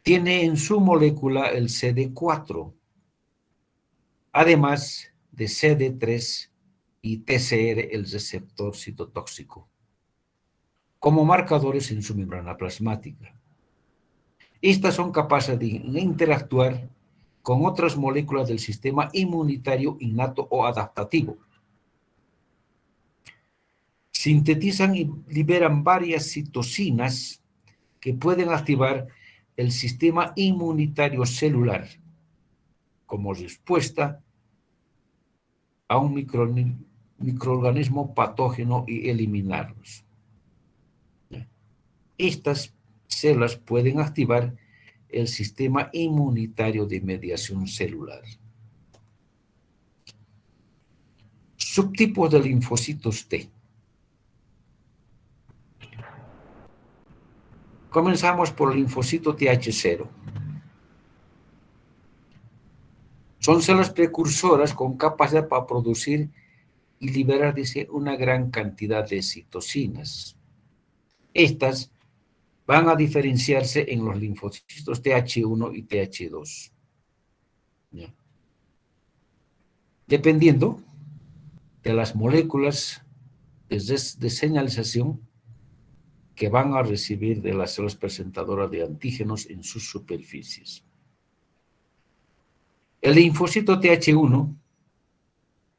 tiene en su molécula el CD4, además de CD3 y TCR, el receptor citotóxico, como marcadores en su membrana plasmática. Estas son capaces de interactuar con otras moléculas del sistema inmunitario innato o adaptativo. Sintetizan y liberan varias citocinas que pueden activar el sistema inmunitario celular como respuesta a un microorganismo patógeno y eliminarlos. Estas células pueden activar el sistema inmunitario de mediación celular. Subtipos de linfocitos T. Comenzamos por el linfocito TH0. Son células precursoras con capacidad para producir y liberar, dice, una gran cantidad de citocinas. Estas van a diferenciarse en los linfocitos TH1 y TH2. ¿Ya? Dependiendo de las moléculas de señalización que van a recibir de las células presentadoras de antígenos en sus superficies. El linfocito TH1,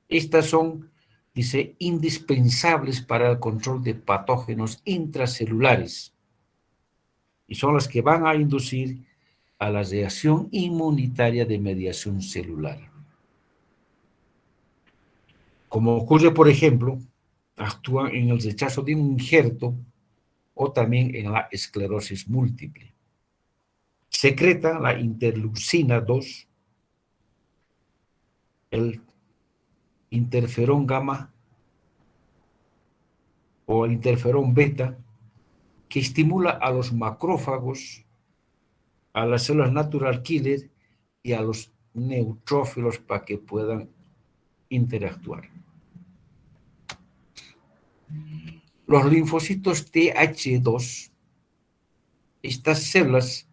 estas son, dice, indispensables para el control de patógenos intracelulares y son las que van a inducir a la reacción inmunitaria de mediación celular. Como ocurre, por ejemplo, actúan en el rechazo de un injerto o también en la esclerosis múltiple. Secreta la interleucina 2, el interferón gamma o el interferón beta, que estimula a los macrófagos, a las células natural killer y a los neutrófilos para que puedan interactuar. Los linfocitos TH2, estas células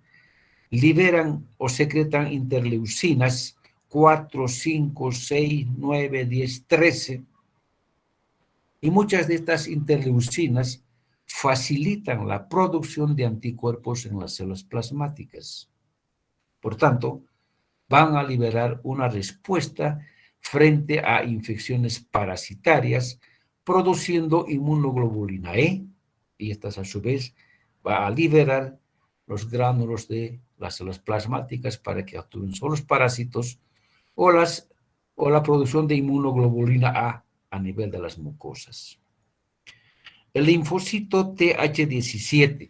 liberan o secretan interleucinas 4, 5, 6, 9, 10, 13, y muchas de estas interleucinas facilitan la producción de anticuerpos en las células plasmáticas. Por tanto, van a liberar una respuesta frente a infecciones parasitarias, produciendo inmunoglobulina E, y estas a su vez va a liberar los gránulos de las células plasmáticas para que actúen sobre los parásitos o la producción de inmunoglobulina A nivel de las mucosas. El linfocito TH17.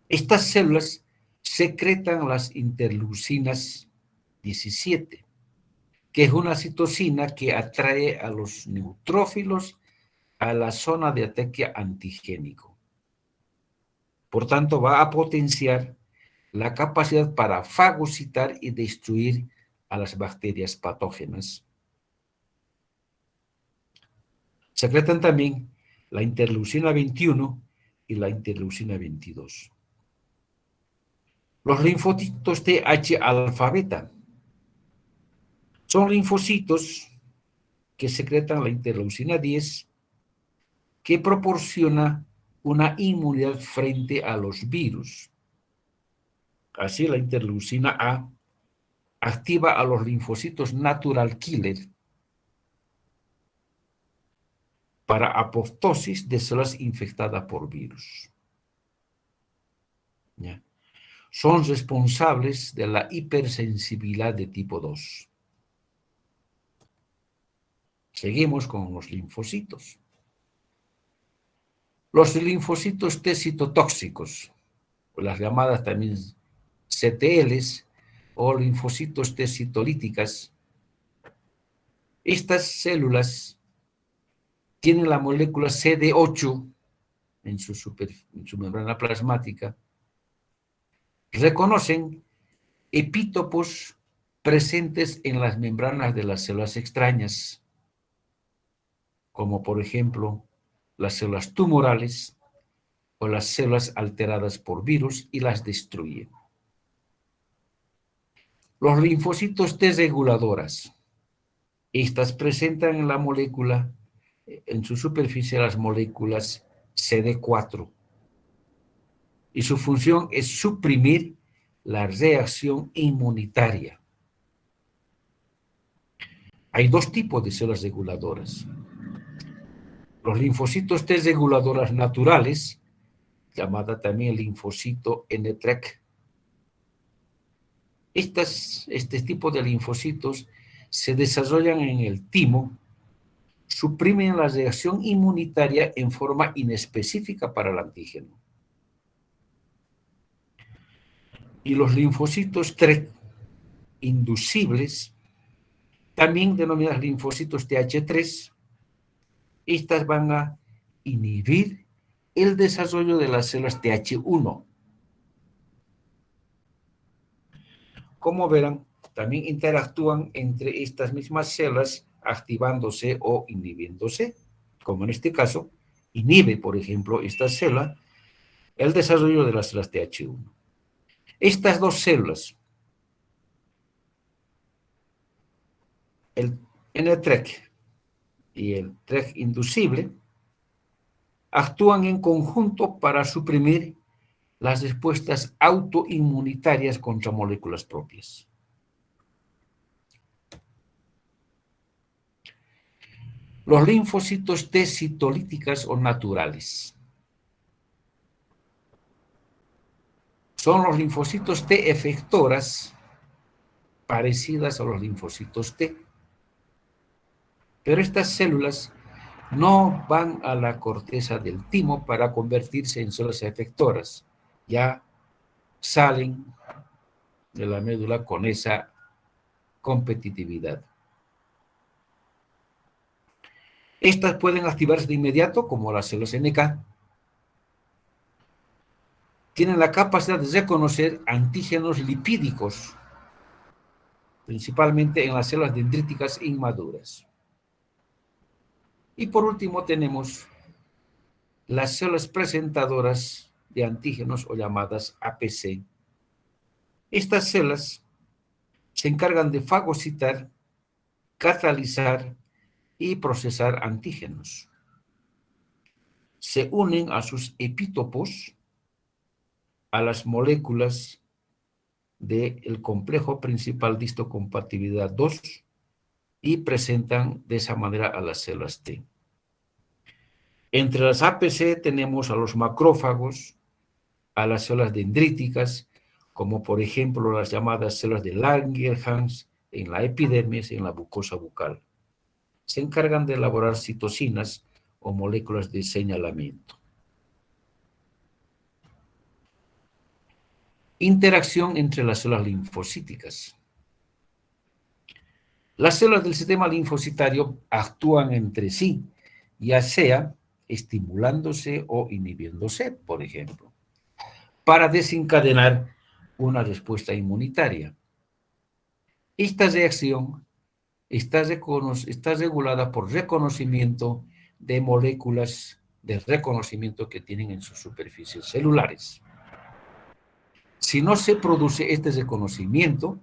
Estas células secretan las interleucinas 17, que es una citocina que atrae a los neutrófilos a la zona de ataque antigénico. Por tanto, va a potenciar la capacidad para fagocitar y destruir a las bacterias patógenas. Secretan también la interleucina 21 y la interleucina 22. Los linfocitos TH alfa beta son linfocitos que secretan la interleucina 10, que proporciona una inmunidad frente a los virus. Así, la interleucina A activa a los linfocitos natural killer para apoptosis de células infectadas por virus. ¿Ya? Son responsables de la hipersensibilidad de tipo 2. Seguimos con los linfocitos. Los linfocitos T citotóxicos, las llamadas también CTLs o linfocitos T citolíticas, estas células tienen la molécula CD8 en su membrana plasmática, reconocen epítopos presentes en las membranas de las células extrañas, como por ejemplo las células tumorales o las células alteradas por virus, y las destruyen. Los linfocitos T reguladoras, estas presentan en la molécula, en su superficie, las moléculas CD4, y su función es suprimir la reacción inmunitaria. Hay dos tipos de células reguladoras. Los linfocitos T reguladoras naturales, llamada también linfocito NTRK. Este tipo de linfocitos se desarrollan en el timo, suprimen la reacción inmunitaria en forma inespecífica para el antígeno. Y los linfocitos TRK inducibles, también denominados linfocitos TH3, estas van a inhibir el desarrollo de las células TH1. Como verán, también interactúan entre estas mismas células, activándose o inhibiéndose, como en este caso, inhibe, por ejemplo, esta célula, el desarrollo de las células TH1. Estas dos células, el NTRK y el TRK inducible, actúan en conjunto para suprimir las respuestas autoinmunitarias contra moléculas propias. Los linfocitos T citolíticas o naturales son los linfocitos T efectoras parecidas a los linfocitos T. Pero estas células no van a la corteza del timo para convertirse en células efectoras. Ya salen de la médula con esa competitividad. Estas pueden activarse de inmediato, como las células NK. Tienen la capacidad de reconocer antígenos lipídicos, principalmente en las células dendríticas inmaduras. Y por último tenemos las células presentadoras de antígenos o llamadas APC. Estas células se encargan de fagocitar, catalizar y procesar antígenos. Se unen a sus epítopos a las moléculas del complejo principal de histocompatibilidad 2 y presentan de esa manera a las células T. Entre las APC tenemos a los macrófagos, a las células dendríticas como por ejemplo las llamadas células de Langerhans en la epidermis y en la mucosa bucal. Se encargan de elaborar citocinas o moléculas de señalamiento. Interacción entre las células linfocíticas. Las células del sistema linfocitario actúan entre sí, ya sea estimulándose o inhibiéndose, por ejemplo, para desencadenar una respuesta inmunitaria. Esta reacción está regulada por reconocimiento de moléculas de reconocimiento que tienen en sus superficies celulares. Si no se produce este reconocimiento,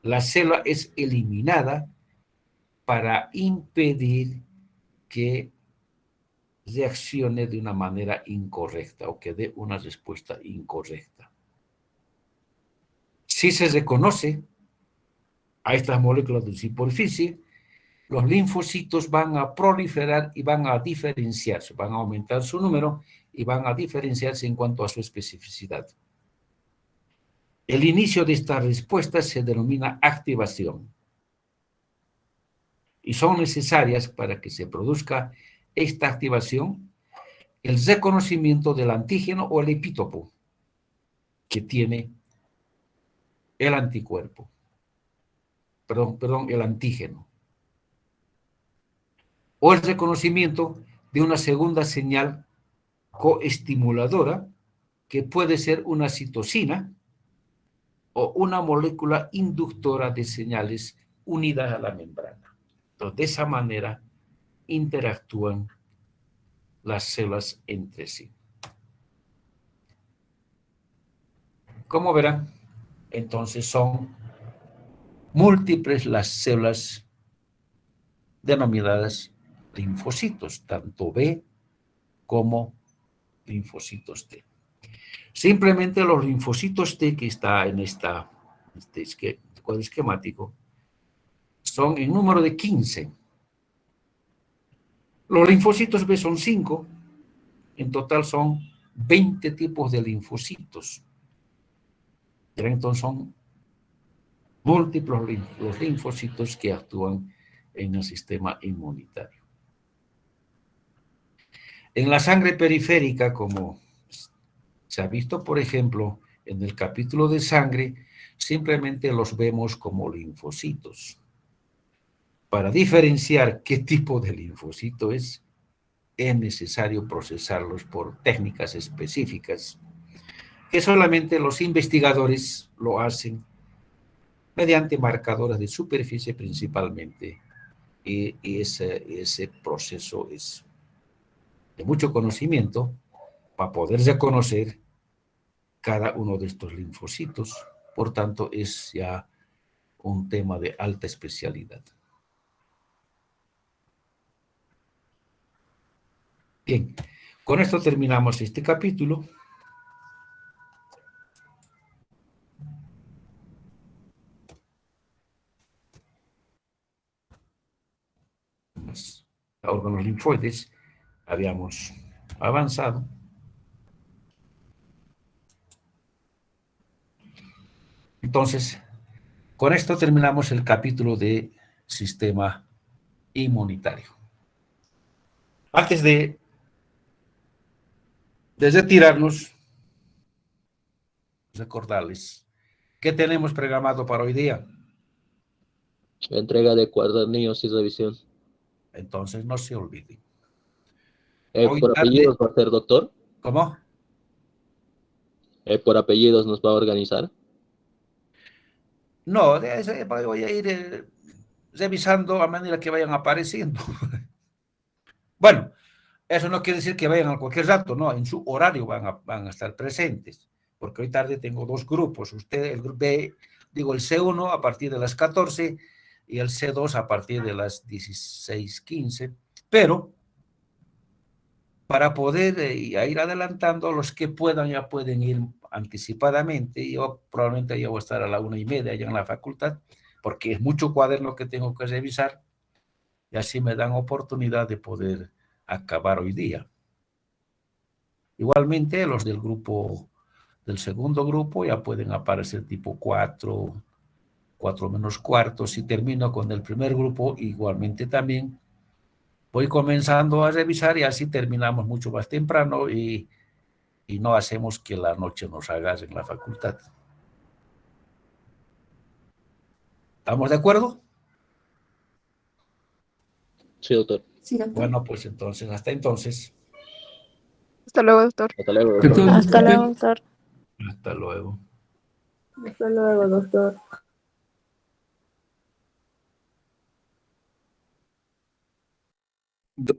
la célula es eliminada para impedir que reaccione de una manera incorrecta o que dé una respuesta incorrecta. Si se reconoce a estas moléculas de superficie, los linfocitos van a proliferar y van a diferenciarse, van a aumentar su número y van a diferenciarse en cuanto a su especificidad. El inicio de esta respuesta se denomina activación y son necesarias para que se produzca esta activación el reconocimiento del antígeno o el epítopo que tiene el anticuerpo, el antígeno, o el reconocimiento de una segunda señal coestimuladora que puede ser una citosina o una molécula inductora de señales unidas a la membrana. Entonces, de esa manera interactúan las células entre sí. Como verán, entonces son múltiples las células denominadas linfocitos, tanto B como linfocitos T. Simplemente los linfocitos T que está en este cuadro esquemático son en número de 15. Los linfocitos B son 5. En total son 20 tipos de linfocitos. Entonces son múltiples los linfocitos que actúan en el sistema inmunitario. En la sangre periférica, como se ha visto, por ejemplo, en el capítulo de sangre, simplemente los vemos como linfocitos. Para diferenciar qué tipo de linfocito es necesario procesarlos por técnicas específicas que solamente los investigadores lo hacen mediante marcadores de superficie principalmente, y ese proceso es de mucho conocimiento para poder reconocer cada uno de estos linfocitos. Por tanto, es ya un tema de alta especialidad. Bien, con esto terminamos este capítulo. Los órganos linfoides habíamos avanzado. Entonces, con esto terminamos el capítulo de sistema inmunitario. Antes de retirarnos, recordarles qué tenemos programado para hoy día. Entrega de cuadernillos y revisión. Entonces, no se olviden. ¿Por apellidos va a ser doctor? ¿Cómo? ¿Por apellidos nos va a organizar? No, voy a ir revisando a medida que vayan apareciendo. Bueno, eso no quiere decir que vayan a cualquier rato, no, en su horario van a estar presentes, porque hoy tarde tengo dos grupos, el grupo B, el C1 a partir de las 14 y el C2 a partir de las 16:15, pero para poder ir adelantando, los que puedan ya pueden ir anticipadamente. Yo probablemente ya voy a estar a la 1:30 allá en la facultad, porque es mucho cuaderno que tengo que revisar, y así me dan oportunidad de poder acabar hoy día. Igualmente, los del grupo del segundo grupo ya pueden aparecer tipo 4, 4 menos cuarto. Si termino con el primer grupo, igualmente también voy comenzando a revisar y así terminamos mucho más temprano y no hacemos que la noche nos agarre en la facultad. ¿Estamos de acuerdo? Sí, doctor. Sí, doctor. Bueno, pues entonces, hasta entonces. Hasta luego, doctor. Hasta luego, doctor. Perdón, Hasta luego, disculpen. doctor. Hasta luego. Hasta luego, doctor. Do-